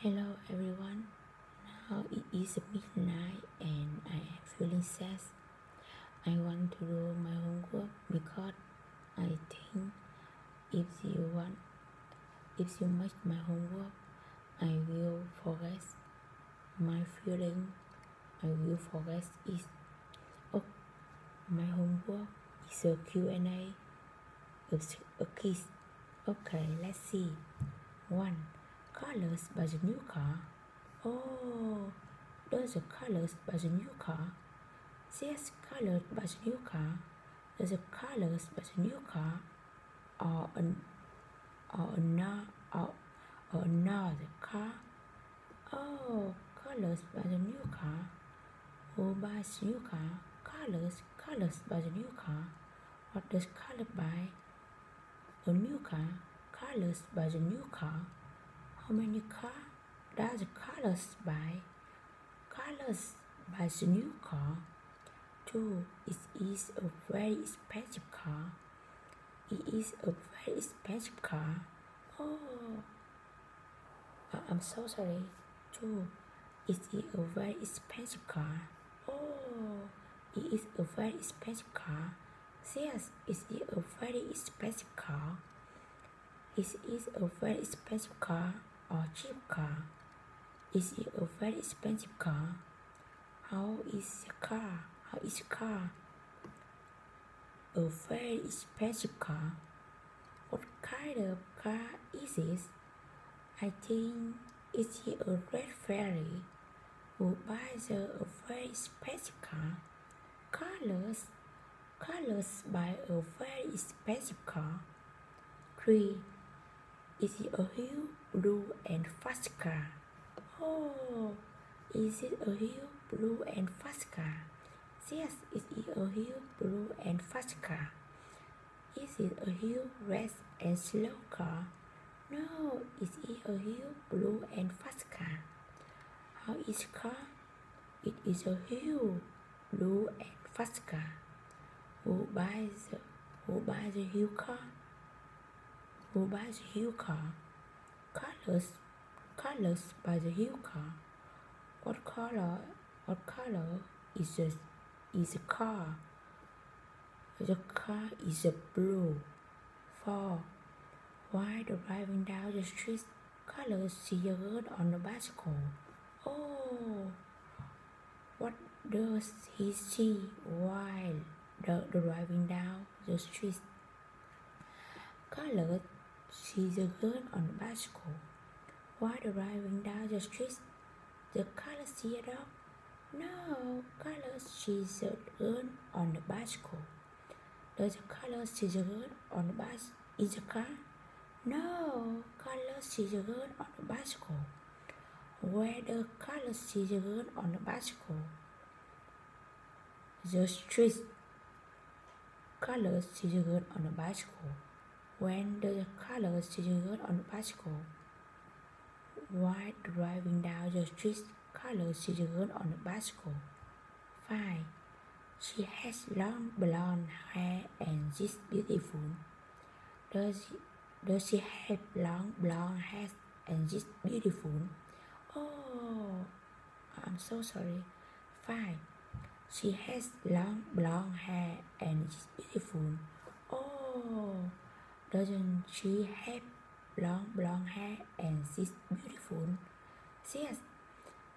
Hello everyone. Now it is midnight and I am feeling sad. I want to do my homework because I think if you make my homework, I will forget my feeling. I will forget it. Oh, my homework is a Q&A of a kiss. Okay, let's see. 1. Colors by the new car. Oh, those are colors by the new car. Yes, colored by the new car. Those are colors by the new car. Or another car. Oh, colors by the new car. Who buys new car? Colors by the new car. What does color buy? A new car. Colors by the new car. How many car does the colors buy? Colors by the new car. 2. It is a very expensive car. It is a very expensive car. Oh, I'm so sorry. 2. It is a very expensive car. Oh, it is a very expensive car. Yes, it is a very expensive car. It is a very expensive car or cheap car. Is it a very expensive car? How is the car? How is the car? A very expensive car. What kind of car is it? I think it's a red Ferrari. Who buys a very expensive car? Colors buy a very expensive car. 3. Is it a huge blue and fast car? Oh, is it a huge blue and fast car? Yes, it is a huge blue and fast car. Is it a huge red and slow car? No, it is a huge blue and fast car. How is the car? It is a huge blue and fast car. Who buys the huge car? Who buys the huge car? Colors by the huge car. What color is the car? The car is a blue. 4. While driving down the street, Colors see a girl on a bicycle. Oh, what does he see while driving down the street? Colors sees a girl on a bicycle. While driving down the street, the Colors see a dog. No, Colors sees a girl on the bicycle. Does the Colors see the girl on the bicycle in the car? No, Colors sees a girl on the bicycle. Where the Colors see the girl on the bicycle? The street. Colors see the girl on the bicycle. When the Colors see the girl on the bicycle? While driving down the street, Colors see the girl on the bicycle. 5. She has long blonde hair and is beautiful. Does she have long blonde hair and is beautiful? Oh, I'm so sorry. 5. She has long blonde hair and is beautiful. Oh, doesn't she have long blonde hair and is beautiful? Yes,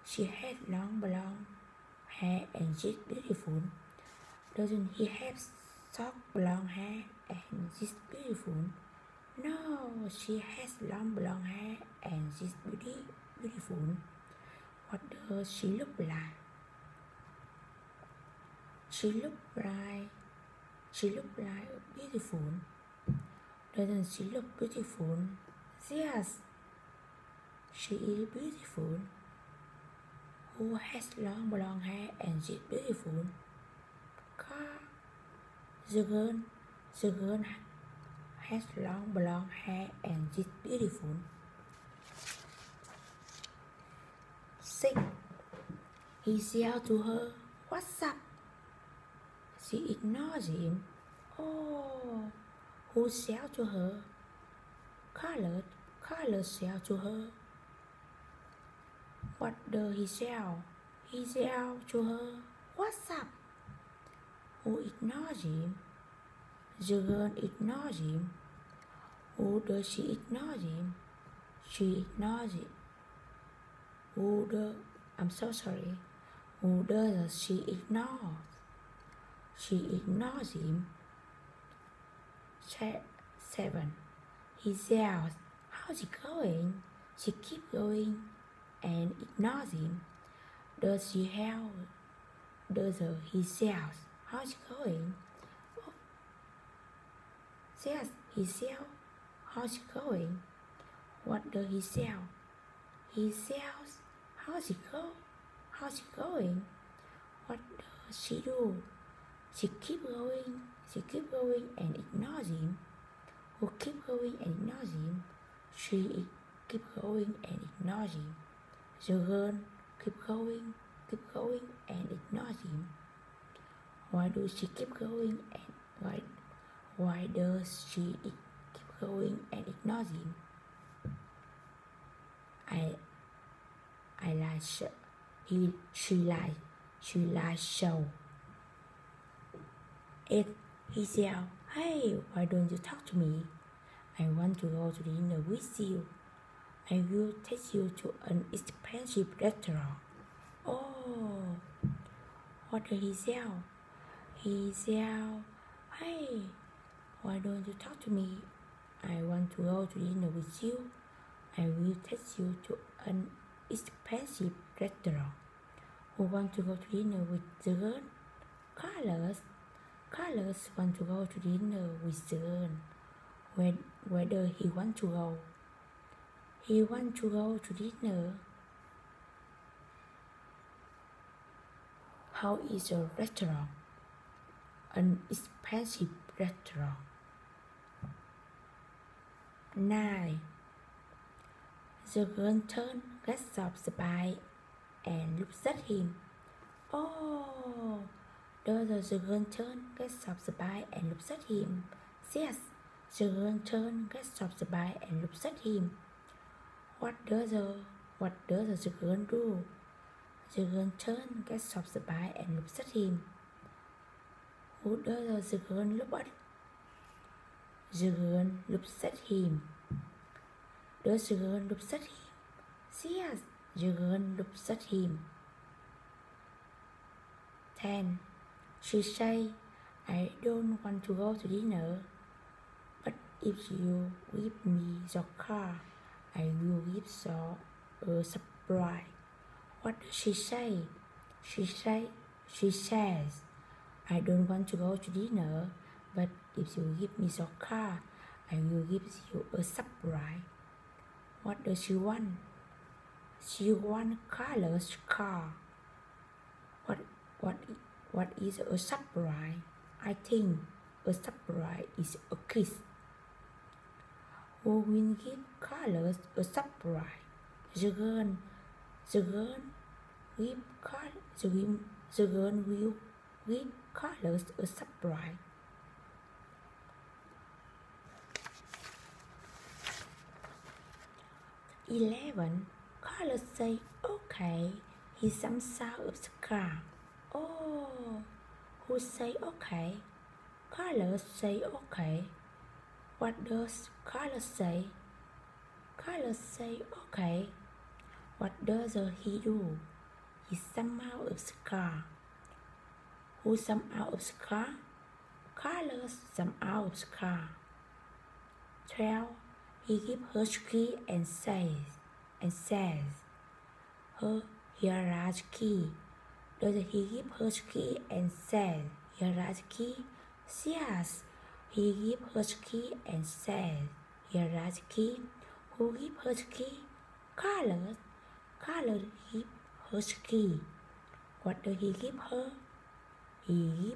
she has long blonde hair and is beautiful. Doesn't he have short blonde hair and is beautiful? No, she has long blonde hair and is beautiful. What does she look like? She look like beautiful. Doesn't she look beautiful? Yes, she is beautiful. Who has long blonde hair and is beautiful? The girl has long blonde hair and is beautiful. 6. He yelled to her, "What's up?" She ignores him. Oh, who yelled to her? Colors yelled to her. What does he yell? He yelled to her, "What's up?" Who ignores him? The girl ignores him. Who does she ignore him? She ignores him. I'm so sorry. Who does she ignore? She ignores him. 7. He yells, "How's it going?" She keeps going and ignores him. Does she help? He yells, "How's it going?" Oh, yes, he yells, "How's it going?" What does he yell? He yells, "How's it go? How's it going?" What does she do? She keeps going and ignores him. Who keeps going and ignores him? She keeps going and ignores him. The girl keeps going and ignores him. Why does she keep going and why does she keep going and ignores him? She lies so. 8. He yelled, "Hey, why don't you talk to me? I want to go to dinner with you. I will take you to an expensive restaurant." Oh, what did he yell? He yelled, "Hey, why don't you talk to me? I want to go to dinner with you. I will take you to an expensive restaurant." Who wants to go to dinner with the girl? Carlos. Carlos wants to go to dinner with the girl. Where does he want to go? He wants to go to dinner. How is a restaurant? An expensive restaurant. 9. The girl turned, gets off the bike, and looks at him. Oh, does the girl turn, gets off the bike, and looks at him? Yes, the girl turn, gets off the bike, and looks at him. What does the girl do? The girl turn, gets off the bike, and looks at him. Who does the girl look at? The girl looks at him. Does the girl look at him? Yes, the girl looks at him. 10. She say, "I don't want to go to dinner, but if you give me your car, I will give you a surprise." What does she say? She says, "I don't want to go to dinner, but if you give me your car, I will give you a surprise." What does she want? She wants Carlos' car. What is a surprise? I think a surprise is a kiss. Who will give Carlos a surprise? The girl will give Carlos a surprise. 11. Carlos say, "Okay." He jumps out of the car. Oh, who say okay? Carlos say okay. What does Carlos say? Carlos say okay. What does he do? He jumps out of the car. Who jumps out of the car? Carlos jumps out of the car. 12. He gives her the key and says, "Here are the key." Does he give her the key and say, "Here are the key"? Yes, he gives her the key and says, "Here are the key." Who gives her the key? Carlos. Carlos gives her the key. What does he give her? He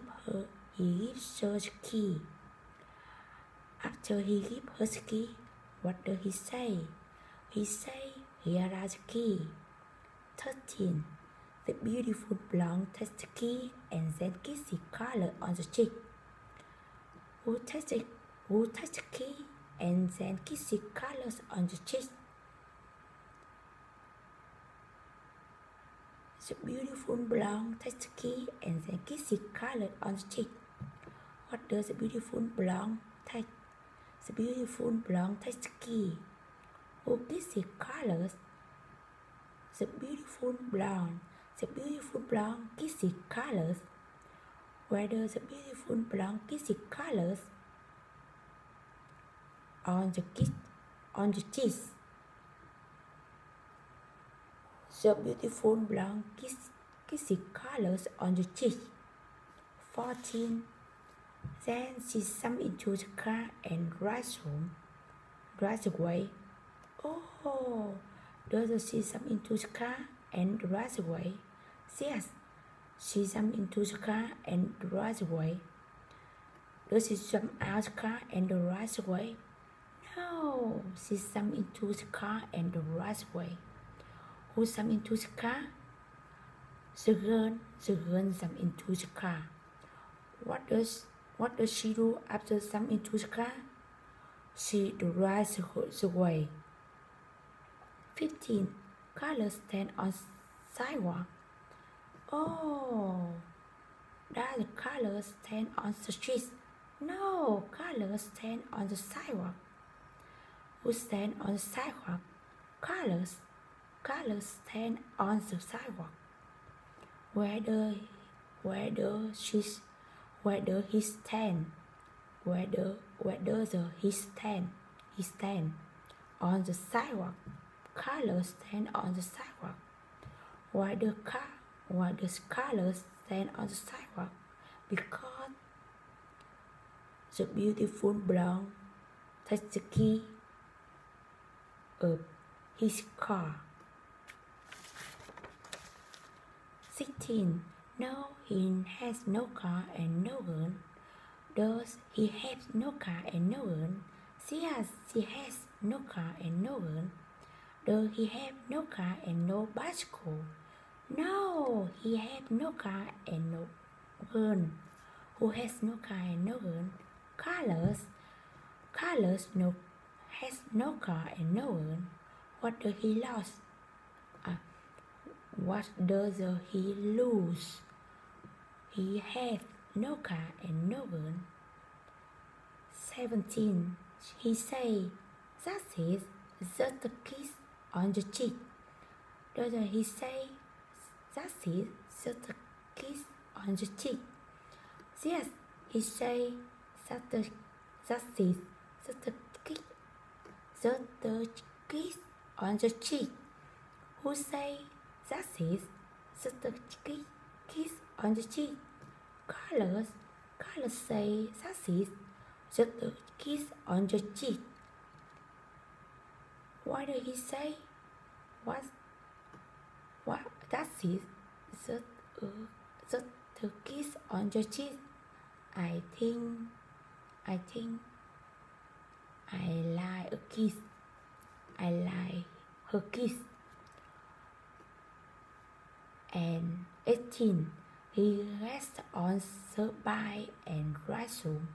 gives her the key. After he gives her the key, what does he say? He says, "Here are the key." 13. The beautiful blonde takes the key and then kisses Carlos on the cheek. Who takes the key and then kisses Carlos on the cheek? The beautiful blonde takes the key and then kisses Scarlett on the cheek. What does the beautiful blonde take? The beautiful blonde takes the key. Who kisses Scarlett? The beautiful blonde. The beautiful blonde kisses Scarlett. Where does the beautiful blonde kiss Scarlett? On the cheek. The beautiful blonde kisses Scarlett on the cheek. 14. Then she jumped into the car and drives away. Oh, does she jump into the car and drives away? Yes, she jumped into the car and drives away. Does she jump out the car and drives away? No, she jumped into the car and drives away. Who jumped into the car? The girl jumped into the car. What does she do after jumping into the car? She drives away. 15. Carlos stands on sidewalk. Oh, does Carlos stand on the street? No, Carlos stands on the sidewalk. Who stands on the sidewalk? Carlos stands on the sidewalk. Where does he stand? He stand on the sidewalk. Carlos stand on the sidewalk. Why does Carlos stand on the sidewalk? Because the beautiful blonde takes the key of his car. 16. No, he has no car and no gun. Does he have no car and no gun? Yes, he has no car and no gun. Does he have no car and no bicycle? No, he has no car and no gun. Who has no car and no gun? Carlos has no car and no gun. What does he lose? What does he lose? He has no car and no gun. 17. He say, that is just a kiss on the cheek. Does he say, that is just a kiss on the cheek? Yes, he say, that is just a kiss on the cheek. Who say, that is just a kiss on the cheek? Carlos say, that is just a kiss on the cheek. Why did he say what that is just a kiss on the cheek? I think I like a kiss. I like her kiss. And 18. He rests on her bike and drives home.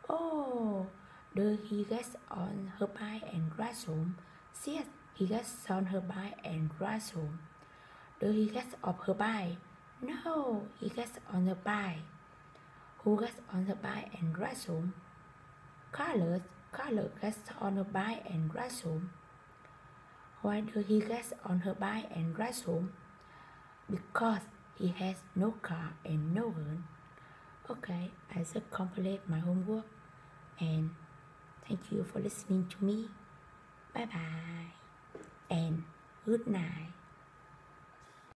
Oh, does he rest on her bike and drives home? Yes, he rests on her bike and drives home. Does he rest off her bike? No, he rests on her bike. Who rests on her bike and drives home? Carlos rests on her bike and drives home. Why does he rest on her bike and drives home? Because he has no car and no gun. Okay, I just complete my homework and thank you for listening to me. Bye bye and good night.